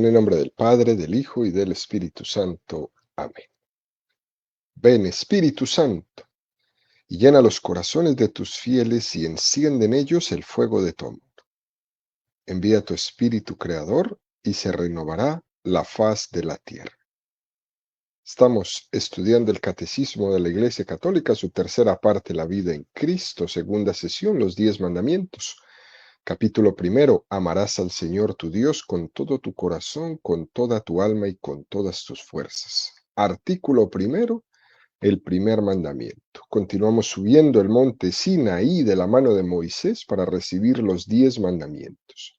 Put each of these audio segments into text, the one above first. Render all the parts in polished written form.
En el nombre del Padre, del Hijo y del Espíritu Santo. Amén. Ven, Espíritu Santo, y llena los corazones de tus fieles y enciende en ellos el fuego de tu amor. Envía tu Espíritu Creador y se renovará la faz de la tierra. Estamos estudiando el Catecismo de la Iglesia Católica, su tercera parte, la vida en Cristo, segunda sesión, los 10 mandamientos. Capítulo primero, amarás al Señor tu Dios con todo tu corazón, con toda tu alma y con todas tus fuerzas. Artículo primero, el primer mandamiento. Continuamos subiendo el monte Sinaí de la mano de Moisés para recibir los 10 mandamientos.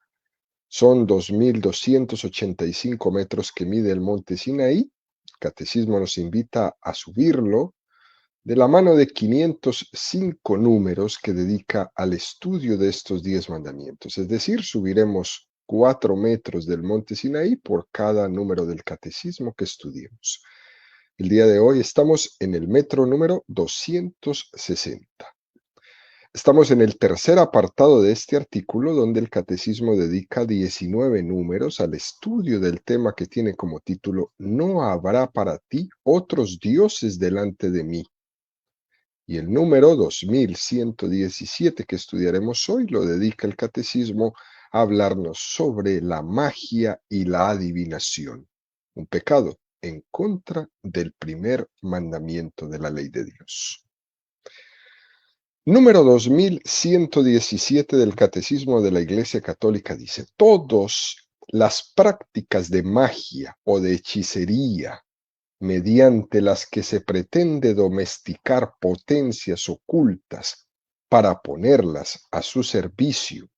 Son 2.285 metros que mide el monte Sinaí. El Catecismo nos invita a subirlo de la mano de 505 números que dedica al estudio de estos 10 mandamientos. Es decir, subiremos 4 metros del monte Sinaí por cada número del catecismo que estudiemos. El día de hoy estamos en el metro número 260. Estamos en el tercer apartado de este artículo, donde el catecismo dedica 19 números al estudio del tema que tiene como título No habrá para ti otros dioses delante de mí. Y el número 2117 que estudiaremos hoy lo dedica el catecismo a hablarnos sobre la magia y la adivinación, un pecado en contra del primer mandamiento de la ley de Dios. Número 2117 del Catecismo de la Iglesia Católica dice: todas las prácticas de magia o de hechicería mediante las que se pretende domesticar potencias ocultas para ponerlas a su servicio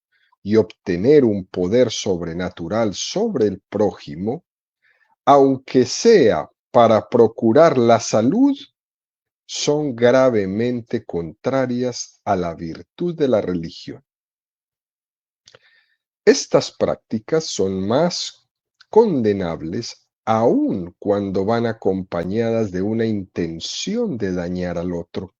y obtener un poder sobrenatural sobre el prójimo, aunque sea para procurar la salud, son gravemente contrarias a la virtud de la religión. Estas prácticas son más condenables aun cuando van acompañadas de una intención de dañar al otro.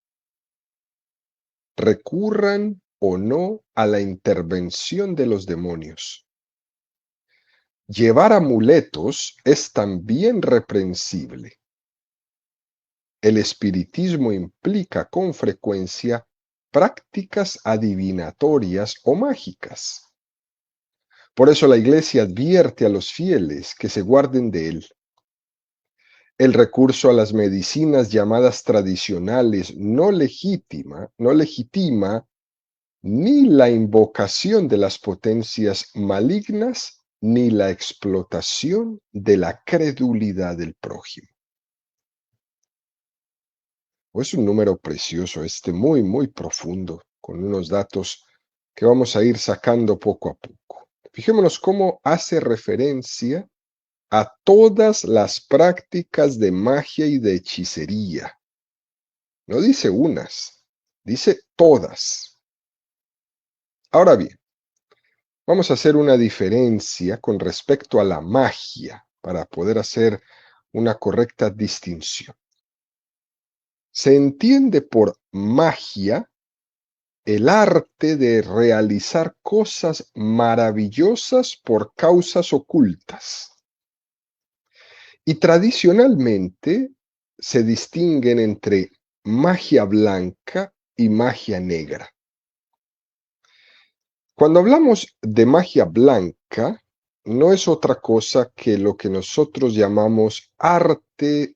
Recurran o no a la intervención de los demonios. Llevar amuletos es también reprensible. El espiritismo implica con frecuencia prácticas adivinatorias o mágicas. Por eso la Iglesia advierte a los fieles que se guarden de él. El recurso a las medicinas llamadas tradicionales no legitima ni la invocación de las potencias malignas ni la explotación de la credulidad del prójimo. Es un número precioso, muy, muy profundo, con unos datos que vamos a ir sacando poco a poco. Fijémonos cómo hace referencia a todas las prácticas de magia y de hechicería. No dice unas, dice todas. Ahora bien, vamos a hacer una diferencia con respecto a la magia para poder hacer una correcta distinción. Se entiende por magia el arte de realizar cosas maravillosas por causas ocultas. Y tradicionalmente se distinguen entre magia blanca y magia negra. Cuando hablamos de magia blanca, no es otra cosa que lo que nosotros llamamos arte,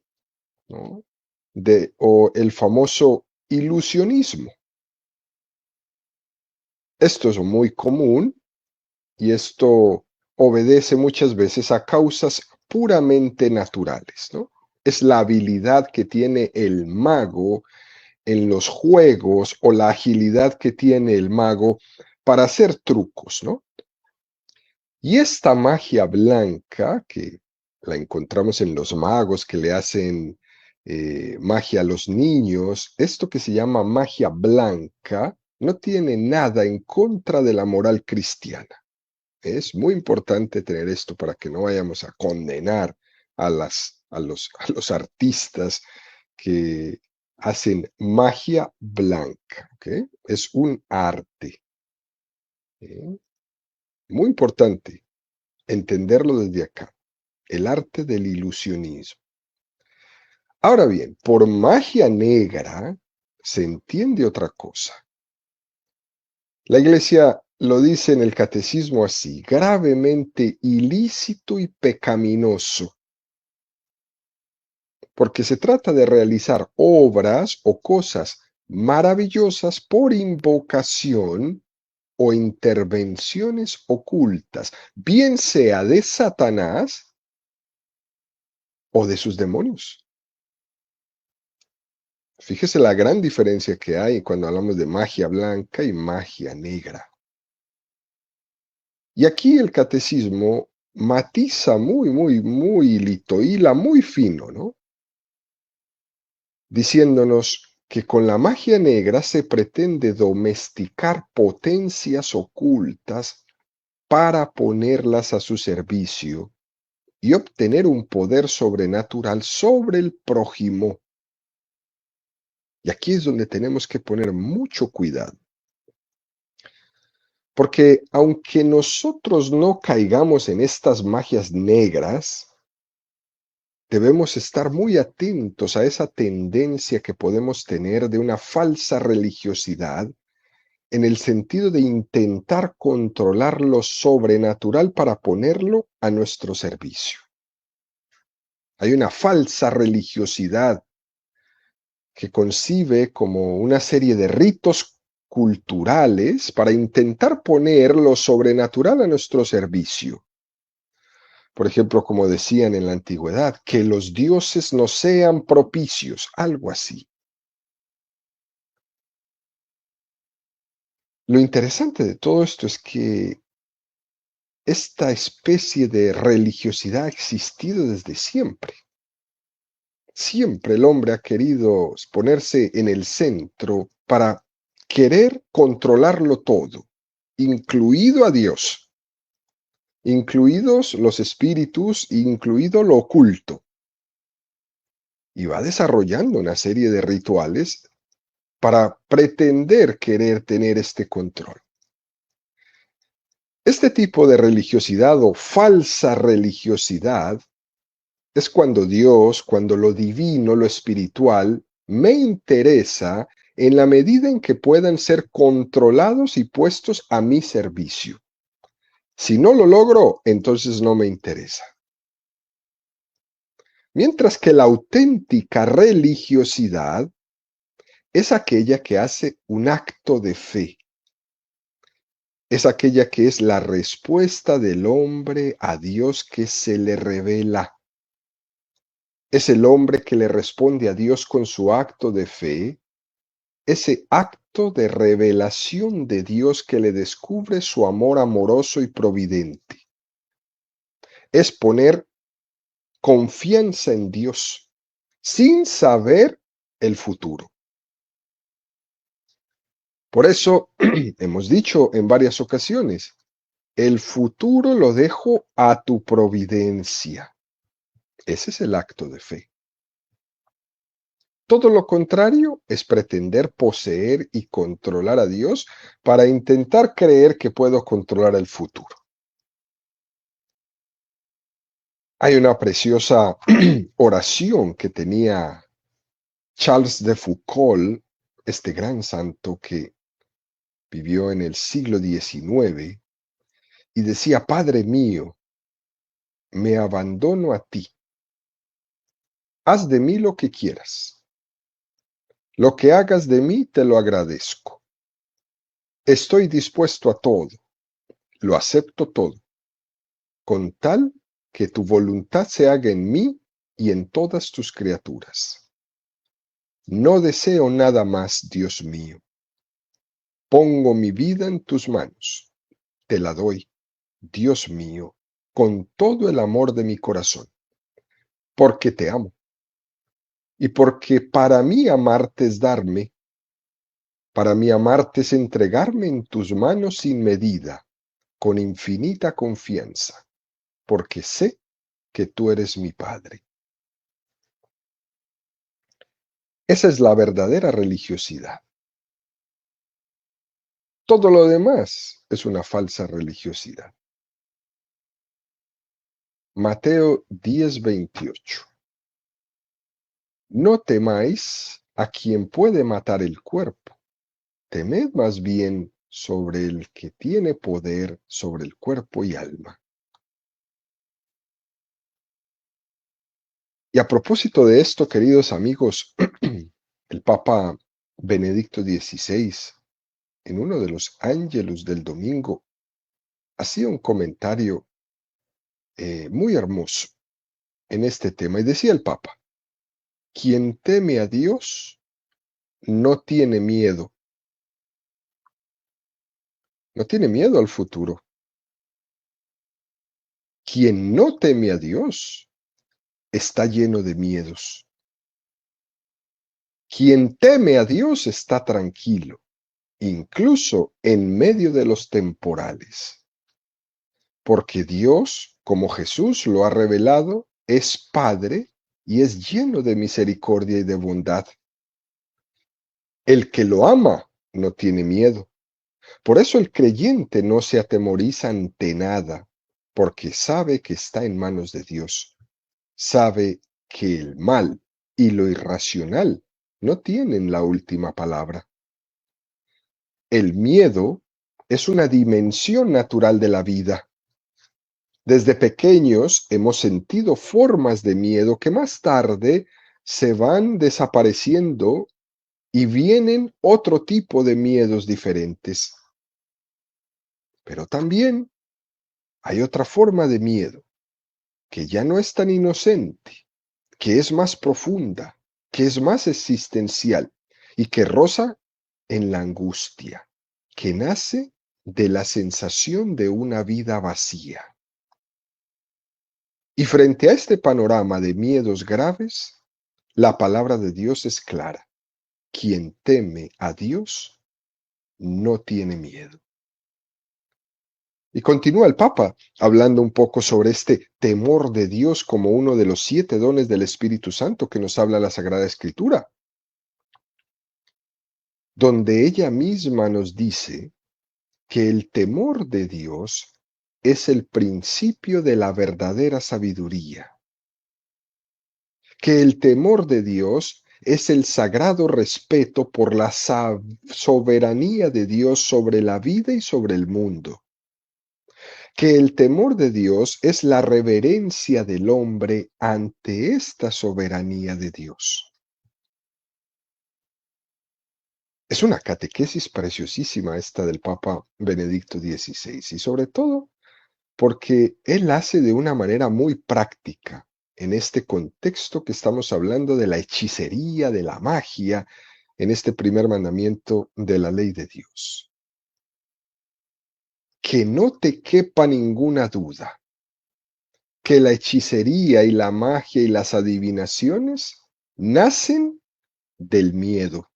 ¿no?, o el famoso ilusionismo. Esto es muy común y esto obedece muchas veces a causas puramente naturales, ¿no? Es la habilidad que tiene el mago en los juegos o la agilidad que tiene el mago para hacer trucos, ¿no? Y esta magia blanca, que la encontramos en los magos que le hacen magia a los niños, esto que se llama magia blanca, no tiene nada en contra de la moral cristiana. Es muy importante tener esto para que no vayamos a condenar a los artistas que hacen magia blanca, ¿ok? Es un arte. ¿Eh? Muy importante entenderlo desde acá. el arte del ilusionismo. Ahora bien, por magia negra se entiende otra cosa. La Iglesia lo dice en el Catecismo así: gravemente ilícito y pecaminoso, porque se trata de realizar obras o cosas maravillosas por invocación o intervenciones ocultas, bien sea de Satanás o de sus demonios. Fíjese la gran diferencia que hay cuando hablamos de magia blanca y magia negra. Y aquí el catecismo matiza muy hila muy fino, ¿no? Diciéndonos que con la magia negra se pretende domesticar potencias ocultas para ponerlas a su servicio y obtener un poder sobrenatural sobre el prójimo. Y aquí es donde tenemos que poner mucho cuidado. Porque aunque nosotros no caigamos en estas magias negras, debemos estar muy atentos a esa tendencia que podemos tener de una falsa religiosidad en el sentido de intentar controlar lo sobrenatural para ponerlo a nuestro servicio. Hay una falsa religiosidad que concibe como una serie de ritos culturales para intentar poner lo sobrenatural a nuestro servicio. Por ejemplo, como decían en la antigüedad, que los dioses no sean propicios, algo así. Lo interesante de todo esto es que esta especie de religiosidad ha existido desde siempre. Siempre el hombre ha querido ponerse en el centro para querer controlarlo todo, incluido a Dios, incluidos los espíritus, incluido lo oculto. Y va desarrollando una serie de rituales para pretender querer tener este control. Este tipo de religiosidad o falsa religiosidad es cuando Dios, cuando lo divino, lo espiritual, me interesa en la medida en que puedan ser controlados y puestos a mi servicio. Si no lo logro, entonces no me interesa. Mientras que la auténtica religiosidad es aquella que hace un acto de fe. Es aquella que es la respuesta del hombre a Dios que se le revela. Es el hombre que le responde a Dios con su acto de fe, ese acto de revelación de Dios que le descubre su amor amoroso y providente. Es poner confianza en Dios sin saber el futuro. Por eso hemos dicho en varias ocasiones, el futuro lo dejo a tu providencia. Ese es el acto de fe. Todo lo contrario es pretender poseer y controlar a Dios para intentar creer que puedo controlar el futuro. Hay una preciosa oración que tenía Charles de Foucault, este gran santo que vivió en el siglo XIX, y decía: Padre mío, me abandono a ti. Haz de mí lo que quieras. Lo que hagas de mí te lo agradezco. Estoy dispuesto a todo, lo acepto todo, con tal que tu voluntad se haga en mí y en todas tus criaturas. No deseo nada más, Dios mío. Pongo mi vida en tus manos. Te la doy, Dios mío, con todo el amor de mi corazón, porque te amo. Y porque para mí amarte es darme, para mí amarte es entregarme en tus manos sin medida, con infinita confianza, porque sé que tú eres mi Padre. Esa es la verdadera religiosidad. Todo lo demás es una falsa religiosidad. Mateo 10:28. No temáis a quien puede matar el cuerpo, temed más bien sobre el que tiene poder sobre el cuerpo y alma. Y a propósito de esto, queridos amigos, el Papa Benedicto XVI, en uno de los ángelus del domingo, hacía un comentario muy hermoso en este tema. Y decía el Papa: quien teme a Dios no tiene miedo, no tiene miedo al futuro. Quien no teme a Dios está lleno de miedos. Quien teme a Dios está tranquilo, incluso en medio de los temporales, porque Dios, como Jesús lo ha revelado, es Padre y es lleno de misericordia y de bondad. El que lo ama no tiene miedo. Por eso el creyente no se atemoriza ante nada, porque sabe que está en manos de Dios. Sabe que el mal y lo irracional no tienen la última palabra. El miedo es una dimensión natural de la vida. Desde pequeños hemos sentido formas de miedo que más tarde se van desapareciendo y vienen otro tipo de miedos diferentes. Pero también hay otra forma de miedo que ya no es tan inocente, que es más profunda, que es más existencial y que roza en la angustia, que nace de la sensación de una vida vacía. Y frente a este panorama de miedos graves, la palabra de Dios es clara. Quien teme a Dios no tiene miedo. Y continúa el Papa hablando un poco sobre este temor de Dios como uno de los 7 dones del Espíritu Santo que nos habla la Sagrada Escritura, donde ella misma nos dice que el temor de Dios es el principio de la verdadera sabiduría, que el temor de Dios es el sagrado respeto por la soberanía de Dios sobre la vida y sobre el mundo, que el temor de Dios es la reverencia del hombre ante esta soberanía de Dios. Es una catequesis preciosísima esta del Papa Benedicto XVI, y sobre todo porque él hace de una manera muy práctica en este contexto que estamos hablando de la hechicería, de la magia, en este primer mandamiento de la ley de Dios. Que no te quepa ninguna duda que la hechicería y la magia y las adivinaciones nacen del miedo.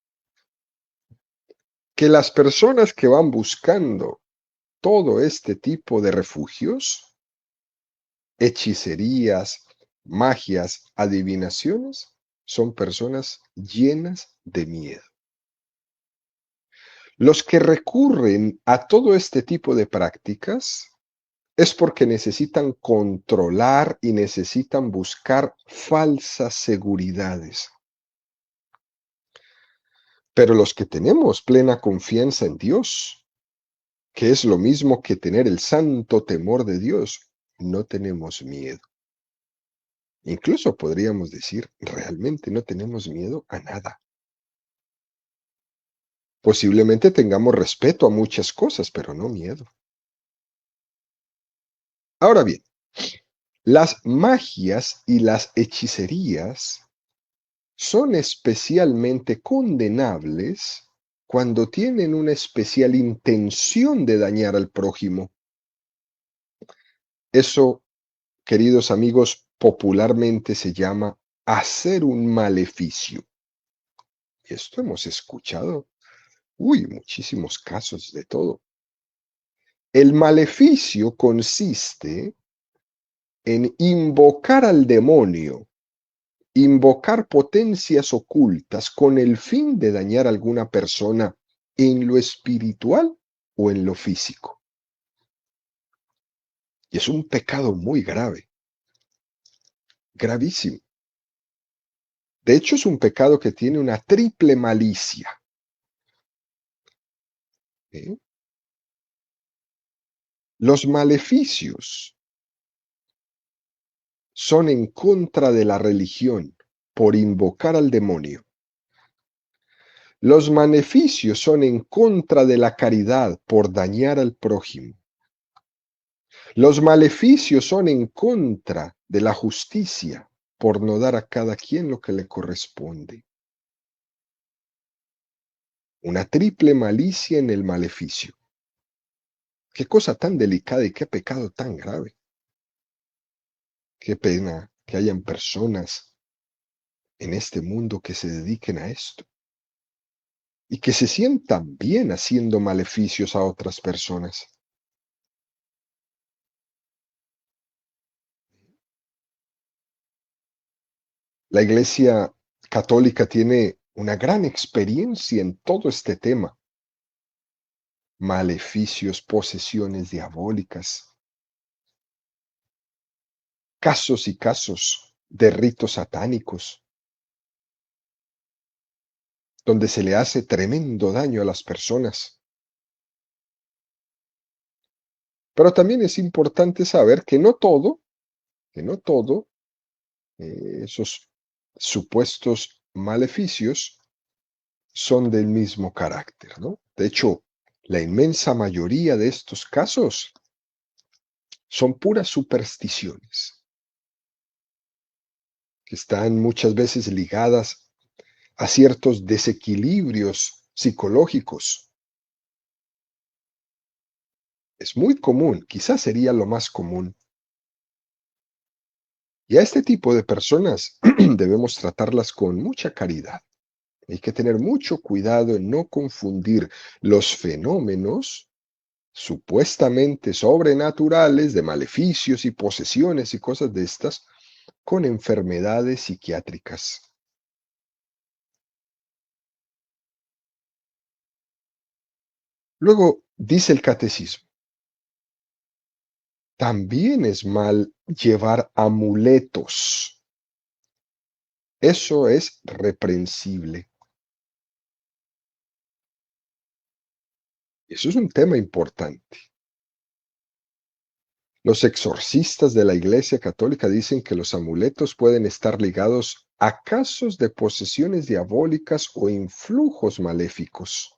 Que las personas que van buscando todo este tipo de refugios, hechicerías, magias, adivinaciones, son personas llenas de miedo. Los que recurren a todo este tipo de prácticas es porque necesitan controlar y necesitan buscar falsas seguridades. Pero los que tenemos plena confianza en Dios, que es lo mismo que tener el santo temor de Dios, no tenemos miedo. Incluso podríamos decir, realmente no tenemos miedo a nada. Posiblemente tengamos respeto a muchas cosas, pero no miedo. Ahora bien, las magias y las hechicerías son especialmente condenables cuando tienen una especial intención de dañar al prójimo. Eso, queridos amigos, popularmente se llama hacer un maleficio. Y esto hemos escuchado, muchísimos casos de todo. El maleficio consiste en invocar al demonio, invocar potencias ocultas con el fin de dañar a alguna persona en lo espiritual o en lo físico. Y es un pecado muy grave, gravísimo. De hecho, es un pecado que tiene una triple malicia. ¿Eh? Los maleficios son en contra de la religión por invocar al demonio. Los maleficios son en contra de la caridad por dañar al prójimo. Los maleficios son en contra de la justicia por no dar a cada quien lo que le corresponde. Una triple malicia en el maleficio. Qué cosa tan delicada y qué pecado tan grave. Qué pena que hayan personas en este mundo que se dediquen a esto y que se sientan bien haciendo maleficios a otras personas. La Iglesia Católica tiene una gran experiencia en todo este tema. Maleficios, posesiones diabólicas, casos y casos de ritos satánicos, donde se le hace tremendo daño a las personas. Pero también es importante saber que no todo, esos supuestos maleficios son del mismo carácter, ¿no? De hecho, la inmensa mayoría de estos casos son puras supersticiones, que están muchas veces ligadas a ciertos desequilibrios psicológicos. Es muy común, quizás sería lo más común. Y a este tipo de personas debemos tratarlas con mucha caridad. Hay que tener mucho cuidado en no confundir los fenómenos supuestamente sobrenaturales de maleficios y posesiones y cosas de estas con enfermedades psiquiátricas. Luego dice el catecismo, también es mal llevar amuletos. Eso es reprensible. Eso es un tema importante. Los exorcistas de la Iglesia Católica dicen que los amuletos pueden estar ligados a casos de posesiones diabólicas o influjos maléficos.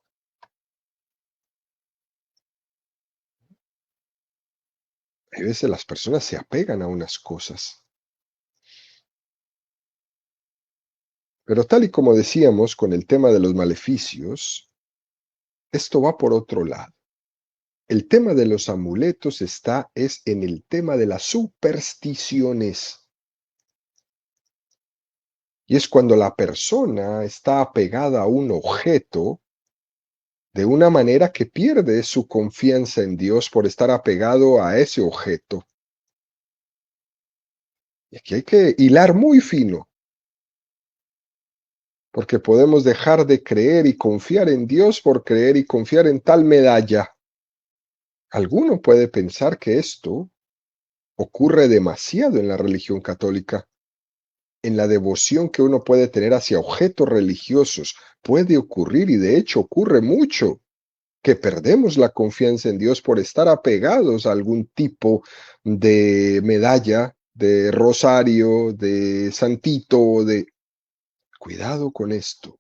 A veces las personas se apegan a unas cosas. Pero tal y como decíamos con el tema de los maleficios, esto va por otro lado. El tema de los amuletos es en el tema de las supersticiones. Y es cuando la persona está apegada a un objeto de una manera que pierde su confianza en Dios por estar apegado a ese objeto. Y aquí hay que hilar muy fino, porque podemos dejar de creer y confiar en Dios por creer y confiar en tal medalla. Alguno puede pensar que esto ocurre demasiado en la religión católica, en la devoción que uno puede tener hacia objetos religiosos. Puede ocurrir, y de hecho ocurre mucho, que perdemos la confianza en Dios por estar apegados a algún tipo de medalla, de rosario, de santito, de... Cuidado con esto.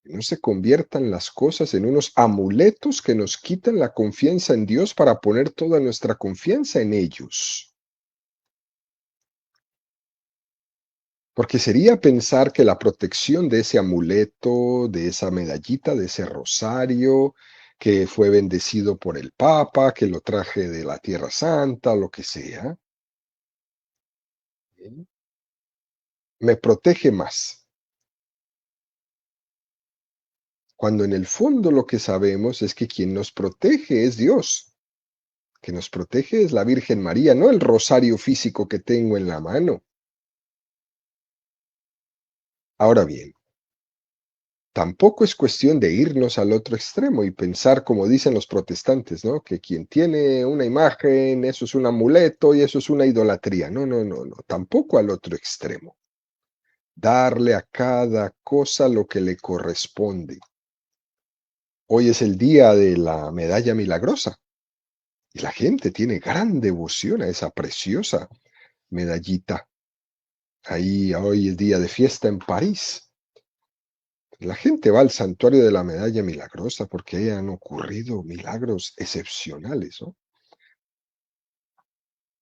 Que no se conviertan las cosas en unos amuletos que nos quitan la confianza en Dios para poner toda nuestra confianza en ellos. Porque sería pensar que la protección de ese amuleto, de esa medallita, de ese rosario, que fue bendecido por el Papa, que lo traje de la Tierra Santa, lo que sea, ¿sí?, me protege más. Cuando en el fondo lo que sabemos es que quien nos protege es Dios, que nos protege es la Virgen María, no el rosario físico que tengo en la mano. Ahora bien, tampoco es cuestión de irnos al otro extremo y pensar, como dicen los protestantes, ¿no? Que quien tiene una imagen, eso es un amuleto y eso es una idolatría. No, no, no, no, tampoco al otro extremo. Darle a cada cosa lo que le corresponde. Hoy es el día de la medalla milagrosa y la gente tiene gran devoción a esa preciosa medallita. Ahí hoy es día de fiesta en París. La gente va al santuario de la medalla milagrosa porque ahí han ocurrido milagros excepcionales, ¿no?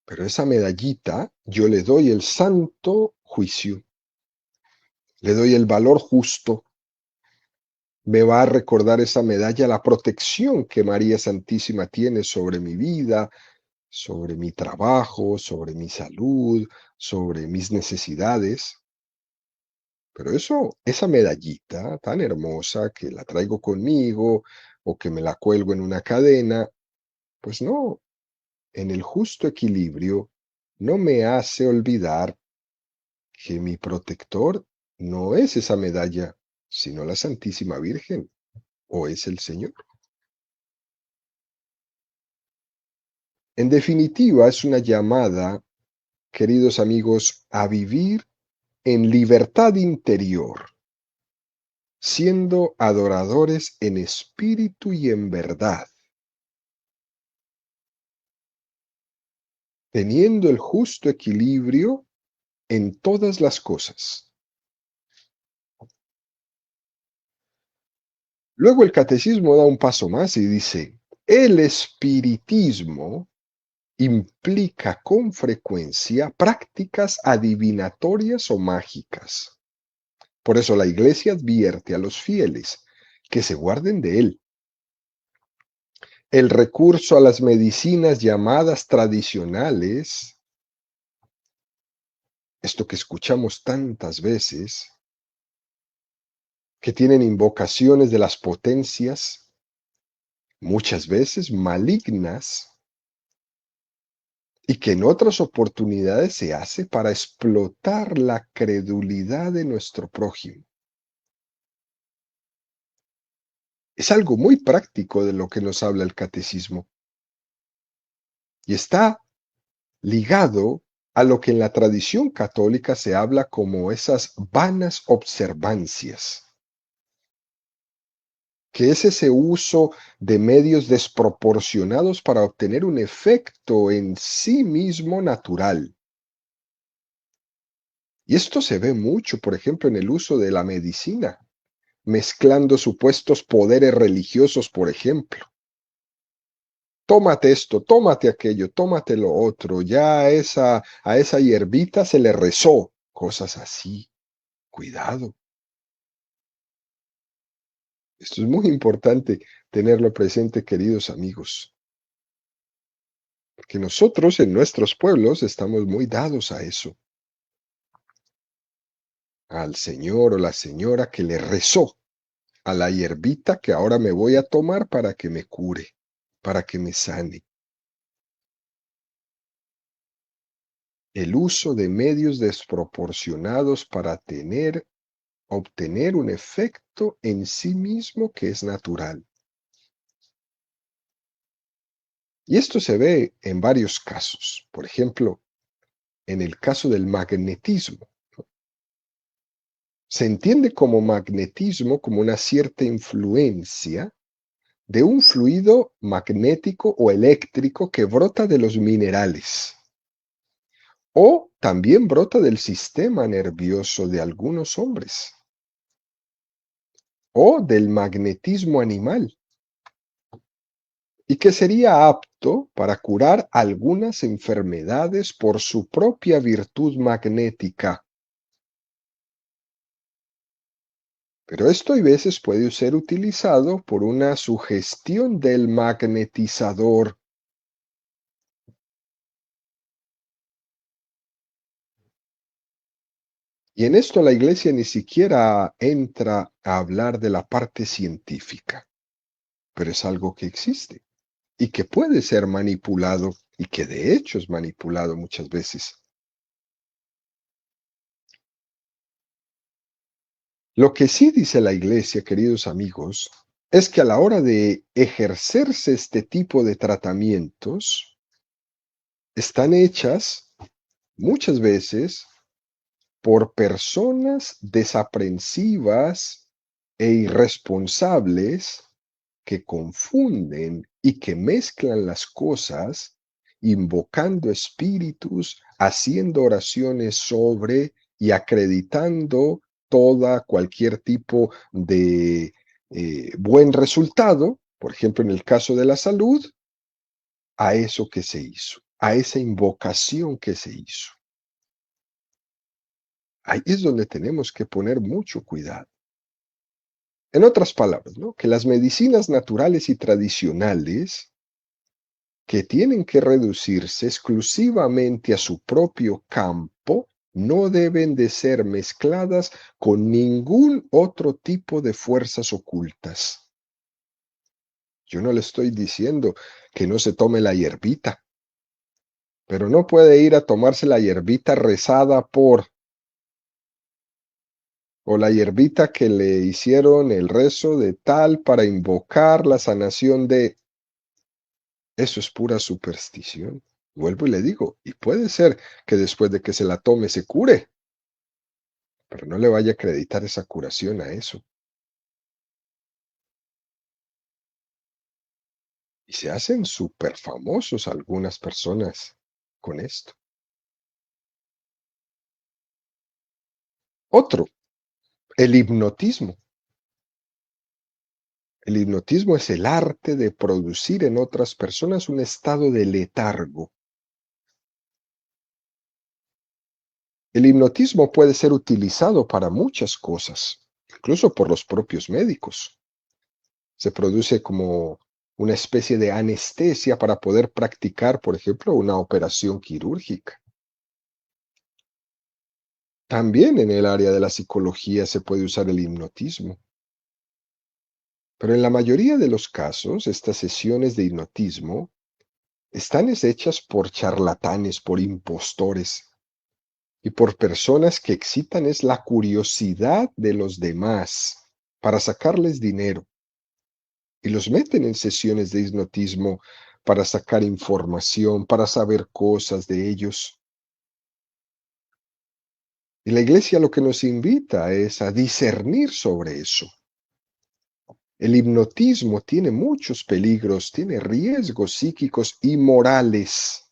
Pero esa medallita yo le doy el santo juicio, le doy el valor justo. Me va a recordar esa medalla la protección que María Santísima tiene sobre mi vida, sobre mi trabajo, sobre mi salud, sobre mis necesidades. Pero eso, esa medallita tan hermosa que la traigo conmigo o que me la cuelgo en una cadena, pues no, en el justo equilibrio no me hace olvidar que mi protector no es esa medalla, sino la Santísima Virgen o es el Señor. En definitiva, es una llamada, queridos amigos, a vivir en libertad interior, siendo adoradores en espíritu y en verdad, teniendo el justo equilibrio en todas las cosas. Luego el catecismo da un paso más y dice, el espiritismo implica con frecuencia prácticas adivinatorias o mágicas. Por eso la Iglesia advierte a los fieles que se guarden de él. El recurso a las medicinas llamadas tradicionales, esto que escuchamos tantas veces, que tienen invocaciones de las potencias, muchas veces malignas, y que en otras oportunidades se hace para explotar la credulidad de nuestro prójimo. Es algo muy práctico de lo que nos habla el catecismo. Y está ligado a lo que en la tradición católica se habla como esas vanas observancias, que es ese uso de medios desproporcionados para obtener un efecto en sí mismo natural. Y esto se ve mucho, por ejemplo, en el uso de la medicina, mezclando supuestos poderes religiosos, por ejemplo. Tómate esto, tómate aquello, tómate lo otro. Ya a esa hierbita se le rezó. Cosas así. Cuidado. Esto es muy importante tenerlo presente, queridos amigos. Porque nosotros en nuestros pueblos estamos muy dados a eso. Al señor o la señora que le rezó a la hierbita que ahora me voy a tomar para que me cure, para que me sane. El uso de medios desproporcionados para obtener un efecto en sí mismo que es natural. Y esto se ve en varios casos. Por ejemplo, en el caso del magnetismo. Se entiende como magnetismo como una cierta influencia de un fluido magnético o eléctrico que brota de los minerales o también brota del sistema nervioso de algunos hombres o del magnetismo animal y que sería apto para curar algunas enfermedades por su propia virtud magnética. Pero esto a veces puede ser utilizado por una sugestión del magnetizador. Y en esto la Iglesia ni siquiera entra a hablar de la parte científica, pero es algo que existe y que puede ser manipulado y que de hecho es manipulado muchas veces. Lo que sí dice la Iglesia, queridos amigos, es que a la hora de ejercerse este tipo de tratamientos, están hechas muchas veces por personas desaprensivas e irresponsables que confunden y que mezclan las cosas, invocando espíritus, haciendo oraciones sobre y acreditando cualquier tipo de buen resultado, por ejemplo, en el caso de la salud, a eso que se hizo, a esa invocación que se hizo. Ahí es donde tenemos que poner mucho cuidado. En otras palabras, ¿no? Que las medicinas naturales y tradicionales, que tienen que reducirse exclusivamente a su propio campo, no deben de ser mezcladas con ningún otro tipo de fuerzas ocultas. Yo no le estoy diciendo que no se tome la hierbita, pero no puede ir a tomarse la hierbita rezada o la hierbita que le hicieron el rezo de tal para invocar la sanación de... Eso es pura superstición. Vuelvo y le digo, y puede ser que después de que se la tome se cure, pero no le vaya a acreditar esa curación a eso. Y se hacen súper famosos algunas personas con esto. Otro, el hipnotismo. El hipnotismo es el arte de producir en otras personas un estado de letargo. El hipnotismo puede ser utilizado para muchas cosas, incluso por los propios médicos. Se produce como una especie de anestesia para poder practicar, por ejemplo, una operación quirúrgica. También en el área de la psicología se puede usar el hipnotismo, pero en la mayoría de los casos, estas sesiones de hipnotismo están hechas por charlatanes, por impostores y por personas que excitan es la curiosidad de los demás para sacarles dinero y los meten en sesiones de hipnotismo para sacar información, para saber cosas de ellos. Y la iglesia lo que nos invita es a discernir sobre eso. El hipnotismo tiene muchos peligros, tiene riesgos psíquicos y morales.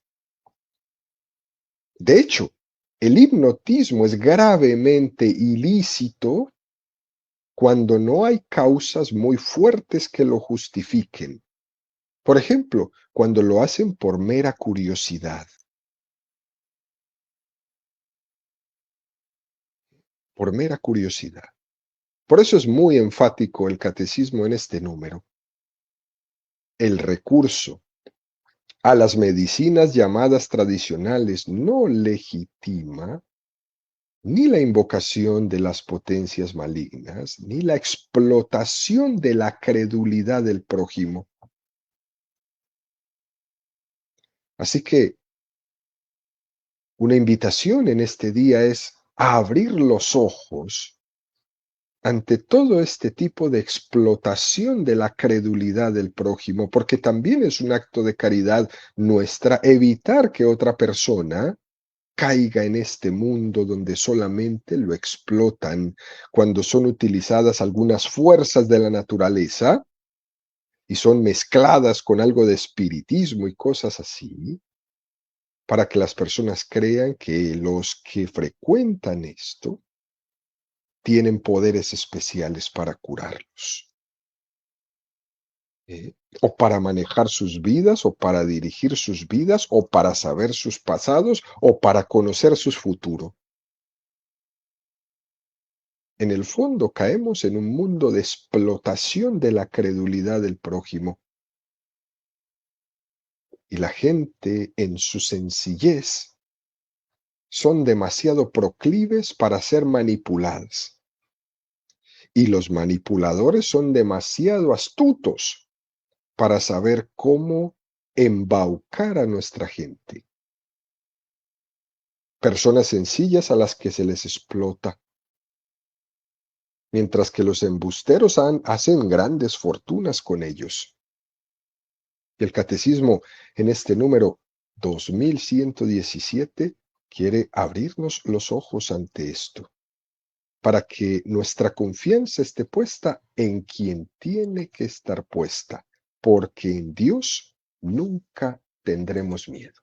De hecho, el hipnotismo es gravemente ilícito cuando no hay causas muy fuertes que lo justifiquen. Por ejemplo, cuando lo hacen por mera curiosidad. Por mera curiosidad. Por eso es muy enfático el catecismo en este número. El recurso a las medicinas llamadas tradicionales no legitima ni la invocación de las potencias malignas, ni la explotación de la credulidad del prójimo. Así que una invitación en este día es a abrir los ojos ante todo este tipo de explotación de la credulidad del prójimo, porque también es un acto de caridad nuestra evitar que otra persona caiga en este mundo donde solamente lo explotan cuando son utilizadas algunas fuerzas de la naturaleza y son mezcladas con algo de espiritismo y cosas así, para que las personas crean que los que frecuentan esto tienen poderes especiales para curarlos, o para manejar sus vidas, o para dirigir sus vidas, o para saber sus pasados, o para conocer su futuro. En el fondo caemos en un mundo de explotación de la credulidad del prójimo. Y la gente, en su sencillez, son demasiado proclives para ser manipuladas. Y los manipuladores son demasiado astutos para saber cómo embaucar a nuestra gente. Personas sencillas a las que se les explota. mientras que los embusteros hacen grandes fortunas con ellos. Y el catecismo en este número 2117 quiere abrirnos los ojos ante esto, para que nuestra confianza esté puesta en quien tiene que estar puesta, porque en Dios nunca tendremos miedo.